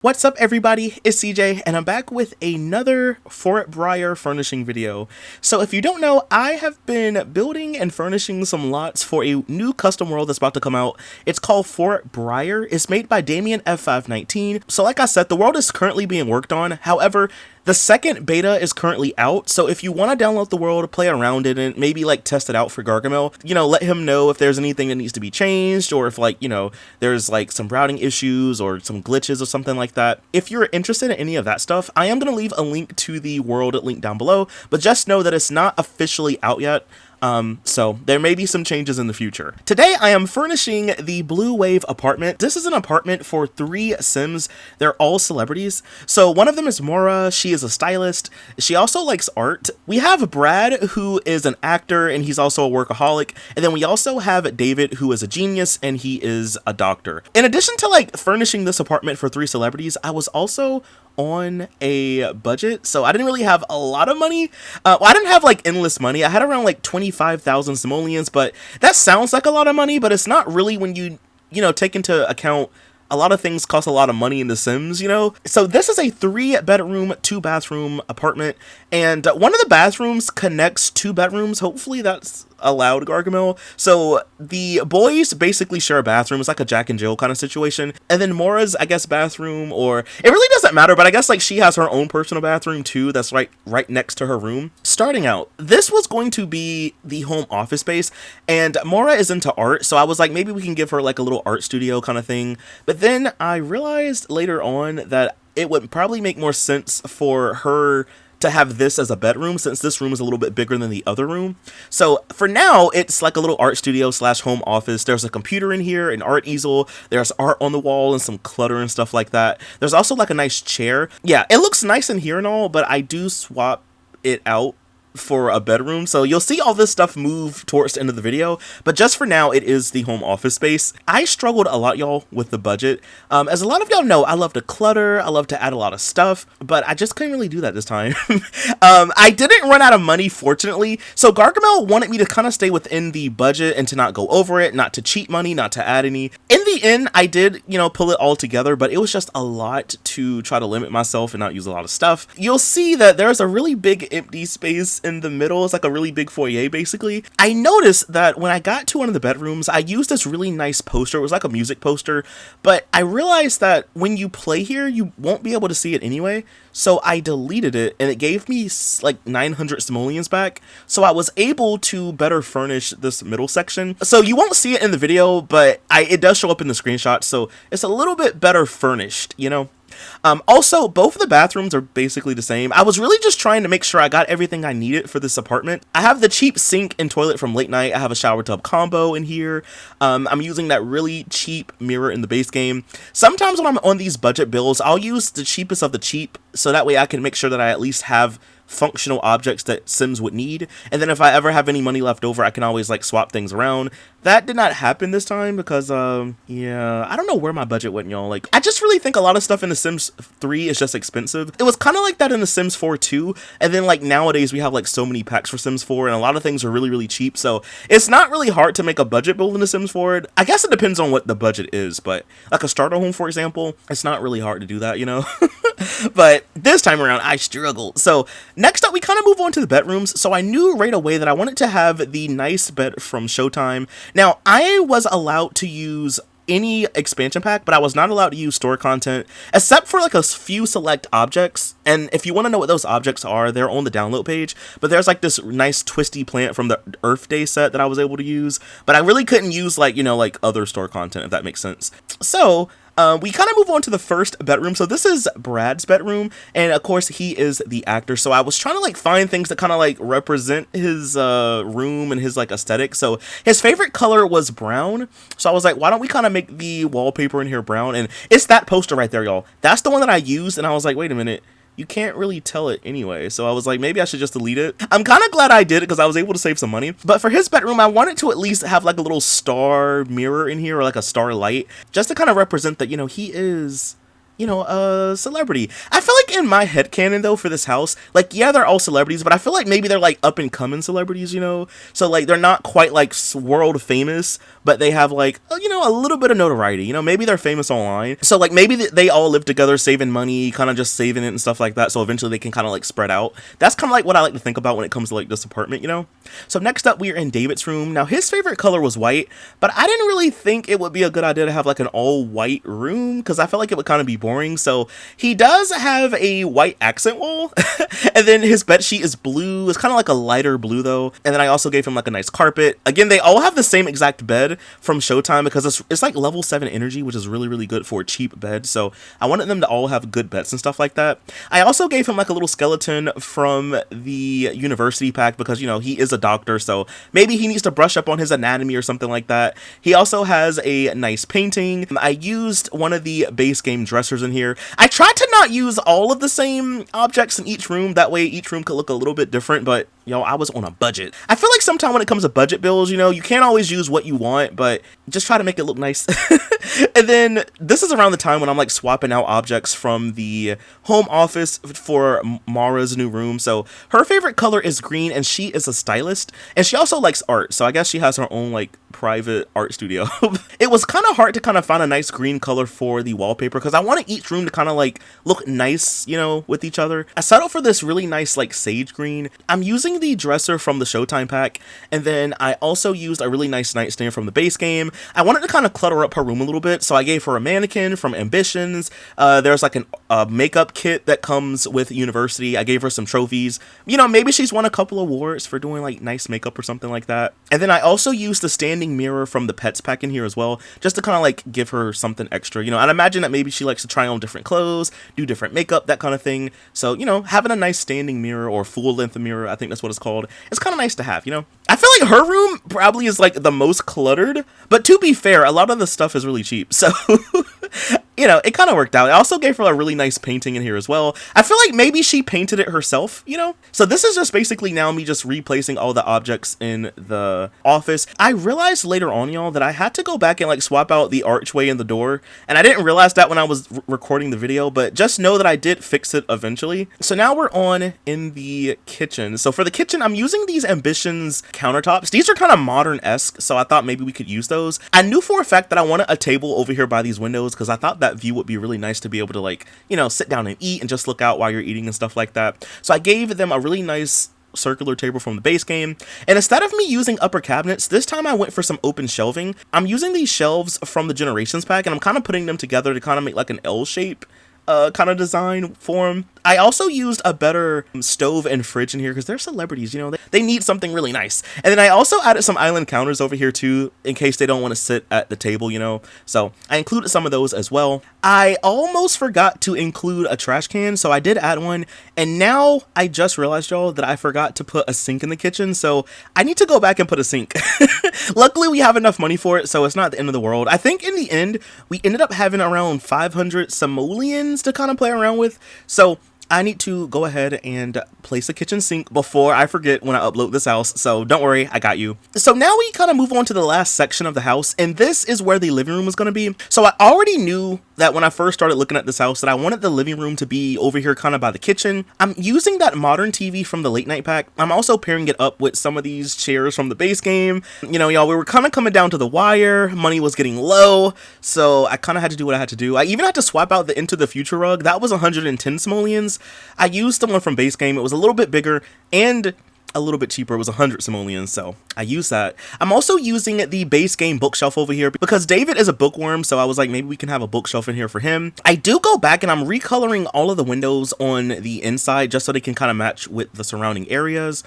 What's up everybody, it's CJ and I'm back with another Fort Briar furnishing video. So if you don't know, I have been building and furnishing some lots for a new custom world that's about to come out. It's called Fort Briar. It's made by Damien F519. So like I said, the world is currently being worked on. However, the second beta is currently out, so if you want to download the world, play around in it, maybe like test it out for Gargamel, let him know if there's anything that needs to be changed, or if there's like some routing issues or some glitches or something like that. If you're interested in any of that stuff, I am going to leave a link to the world link down below, but just know that it's not officially out yet. So there may be some changes in the future. Today I am furnishing the Blue Wave apartment. This is an apartment for 3 Sims. They're all celebrities. So one of them is Mora. She is a stylist. She also likes art. We have Brad, who is an actor and he's also a workaholic. And then we also have David, who is a genius and he is a doctor. In addition to like furnishing this apartment for 3 celebrities, I was also on a budget, so I didn't really have a lot of money. Well, I didn't have like endless money. I had around like 25,000 simoleons, but that sounds like a lot of money, but it's not really when you take into account a lot of things cost a lot of money in The Sims, So this is a 3-bedroom, 2-bathroom apartment, and one of the bathrooms connects 2 bedrooms. Hopefully that's allowed, Gargamel. So the boys basically share a bathroom. It's like a Jack and Jill kind of situation. And then Mora's, I guess, bathroom, or it really doesn't matter, but I guess like she has her own personal bathroom too. That's right next to her room. Starting out, this was going to be the home office space, and Mora is into art. So I was like, maybe we can give her like a little art studio kind of thing. But then I realized later on that it would probably make more sense for her to have this as a bedroom, since this room is a little bit bigger than the other room. So for now, it's like a little art studio slash home office. There's a computer in here, an art easel, there's art on the wall and some clutter and stuff like that. There's also like a nice chair. Yeah, it looks nice in here and all, but I do swap it out for a bedroom, so you'll see all this stuff move towards the end of the video, but just for now it is the home office space. I struggled a lot, y'all, with the budget. As a lot of y'all know, I love to clutter, I love to add a lot of stuff, but I just couldn't really do that this time. I didn't run out of money, fortunately, so Gargamel wanted me to kind of stay within the budget and to not go over it, not to cheat money, not to add any. In the end, I did, pull it all together, but it was just a lot to try to limit myself and not use a lot of stuff. You'll see that there's a really big empty space in the middle. It's like a really big foyer basically. I noticed that when I got to one of the bedrooms, I used this really nice poster. It was like a music poster, but I realized that when you play here, you won't be able to see it anyway. So I deleted it and it gave me like 900 simoleons back. So I was able to better furnish this middle section. So you won't see it in the video, but it does show up in the screenshot. So it's a little bit better furnished, Also, both of the bathrooms are basically the same. I was really just trying to make sure I got everything I needed for this apartment. I have the cheap sink and toilet from Late Night. I have a shower tub combo in here. I'm using that really cheap mirror in the base game. Sometimes when I'm on these budget builds, I'll use the cheapest of the cheap, so that way I can make sure that I at least have functional objects that Sims would need, and then if I ever have any money left over, I can always like swap things around. That did not happen this time because yeah, I don't know where my budget went, y'all. Like, I just really think a lot of stuff in The Sims 3 is just expensive. It was kind of like that in The Sims 4 too, and then like nowadays we have like so many packs for Sims 4 and a lot of things are really cheap, so it's not really hard to make a budget build in The Sims 4. I guess it depends on what the budget is, but like a starter home, for example, it's not really hard to do that, But this time around I struggled. So next up, we kind of move on to the bedrooms. So I knew right away that I wanted to have the nice bed from Showtime. Now, I was allowed to use any expansion pack, but I was not allowed to use store content, except for like a few select objects. And if you want to know what those objects are, they're on the download page. But there's like this nice twisty plant from the Earth Day set that I was able to use. But I really couldn't use like, like other store content, if that makes sense. So we kind of move on to the first bedroom. So this is Brad's bedroom, and of course he is the actor. So I was trying to like find things that kind of like represent his room and his like aesthetic. So his favorite color was brown. So I was like, why don't we kind of make the wallpaper in here brown? And it's that poster right there, y'all. That's the one that I used, and I was like, wait a minute, you can't really tell it anyway. So I was like, maybe I should just delete it. I'm kind of glad I did it because I was able to save some money. But for his bedroom, I wanted to at least have like a little star mirror in here, or like a star light, just to kind of represent that, he is, you know, a celebrity. I feel like in my headcanon though for this house, like, yeah, they're all celebrities, but I feel like maybe they're like up and coming celebrities, you know? So like they're not quite like world famous, but they have like, you know, a little bit of notoriety, you know, maybe they're famous online. So like maybe they all live together saving money, kind of just saving it and stuff like that. So eventually they can kind of like spread out. That's kind of like what I like to think about when it comes to like this apartment, you know? So next up we are in David's room. Now his favorite color was white, but I didn't really think it would be a good idea to have like an all white room because I felt like it would kind of be boring. So he does have a white accent wall and then his bed sheet is blue. It's kind of like a lighter blue though. And then I also gave him like a nice carpet. Again, they all have the same exact bed from Showtime because it's like level 7 energy, which is really, really good for a cheap bed. So I wanted them to all have good beds and stuff like that. I also gave him like a little skeleton from the university pack because, you know, he is a doctor. So maybe he needs to brush up on his anatomy or something like that. He also has a nice painting. I used one of the base game dressers in here. I tried to not use all of the same objects in each room. That way each room could look a little bit different, but yo, I was on a budget. I feel like sometimes when it comes to budget bills, you know, you can't always use what you want, but just try to make it look nice. And then this is around the time when I'm like swapping out objects from the home office for Mara's new room. So her favorite color is green and she is a stylist and she also likes art. So I guess she has her own like private art studio. It was kind of hard to kind of find a nice green color for the wallpaper because I wanted each room to kind of like look nice, you know, with each other. I settled for this really nice like sage green. I'm using the dresser from the Showtime pack, and then I also used a really nice nightstand from the base game. I wanted to kind of clutter up her room a little bit, so I gave her a mannequin from Ambitions. There's like a makeup kit that comes with university. I gave her some trophies. You know, maybe she's won a couple awards for doing like nice makeup or something like that. And then I also used the standing mirror from the pets pack in here as well, just to kind of like give her something extra. You know, I'd imagine that maybe she likes to try on different clothes, do different makeup, that kind of thing. So, you know, having a nice standing mirror or full length mirror, I think that's what it's called. It's kind of nice to have, you know. I feel like her room probably is like the most cluttered, but to be fair, a lot of the stuff is really cheap. So, you know, it kind of worked out. I also gave her a really nice painting in here as well. I feel like maybe she painted it herself, you know? So this is just basically now me just replacing all the objects in the office. I realized later on, y'all, that I had to go back and like swap out the archway and the door. And I didn't realize that when I was recording the video, but just know that I did fix it eventually. So now we're on in the kitchen. So for the kitchen, I'm using these Ambitions countertops. These are kind of modern-esque, so I thought maybe we could use those. I knew for a fact that I wanted a table over here by these windows because I thought that view would be really nice to be able to like, you know, sit down and eat and just look out while you're eating and stuff like that. So I gave them a really nice circular table from the base game, and instead of me using upper cabinets, this time I went for some open shelving. I'm using these shelves from the Generations pack and I'm kind of putting them together to kind of make like an L shape kind of design form. I also used a better stove and fridge in here because they're celebrities, you know, they need something really nice. And then I also added some island counters over here too, in case they don't want to sit at the table, you know. So I included some of those as well. I almost forgot to include a trash can, so I did add one. And now I just realized, y'all, that I forgot to put a sink in the kitchen. So I need to go back and put a sink. Luckily, we have enough money for it, so it's not the end of the world. I think in the end, we ended up having around 500 simoleons to kind of play around with. So I need to go ahead and place a kitchen sink before I forget when I upload this house. So don't worry, I got you. So now we kind of move on to the last section of the house, and this is where the living room is going to be. So I already knew that when I first started looking at this house that I wanted the living room to be over here kind of by the kitchen. I'm using that modern TV from the late night pack. I'm also pairing it up with some of these chairs from the base game. You know, y'all, we were kind of coming down to the wire. Money was getting low, so I kind of had to do what I had to do. I even had to swap out the Into the Future rug. That was 110 simoleons. I used the one from base game. It was a little bit bigger and a little bit cheaper. It was 100 simoleons, so I used that. I'm also using the base game bookshelf over here because David is a bookworm, so I was like, maybe we can have a bookshelf in here for him. I do go back and I'm recoloring all of the windows on the inside just so they can kind of match with the surrounding areas.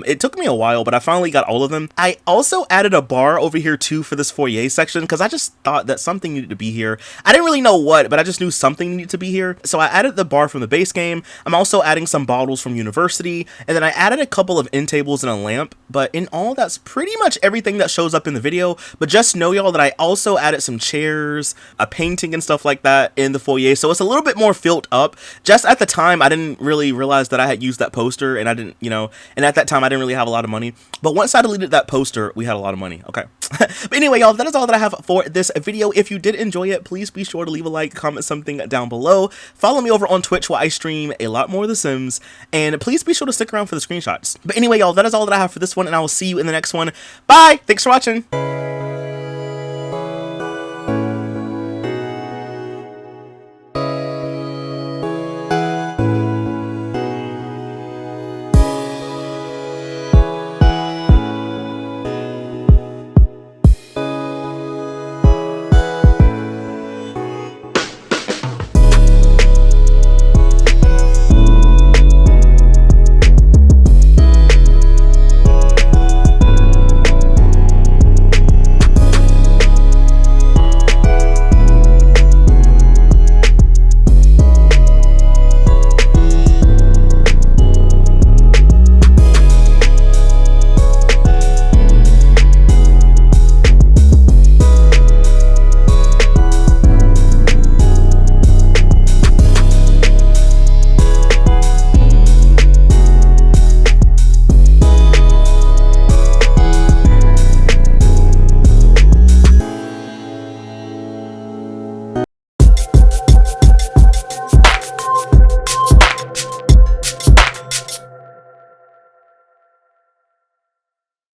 It took me a while, but I finally got all of them. I also added a bar over here too for this foyer section because I just thought that something needed to be here. I didn't really know what, but I just knew something needed to be here. So I added the bar from the base game. I'm also adding some bottles from university, and then I added a couple of end tables and a lamp. But in all, that's pretty much everything that shows up in the video. But just know, y'all, that I also added some chairs, a painting and stuff like that in the foyer. So it's a little bit more filled up. Just at the time, I didn't really realize that I had used that poster, and I didn't, you know, and at that that time I didn't really have a lot of money, but once I deleted that poster, we had a lot of money. Okay. But anyway, y'all, that is all that I have for this video. If you did enjoy it, please be sure to leave a like, comment something down below. Follow me over on Twitch where I stream a lot more of The Sims, and please be sure to stick around for the screenshots. But anyway, y'all, that is all that I have for this one, and I will see you in the next one. Bye! Thanks for watching!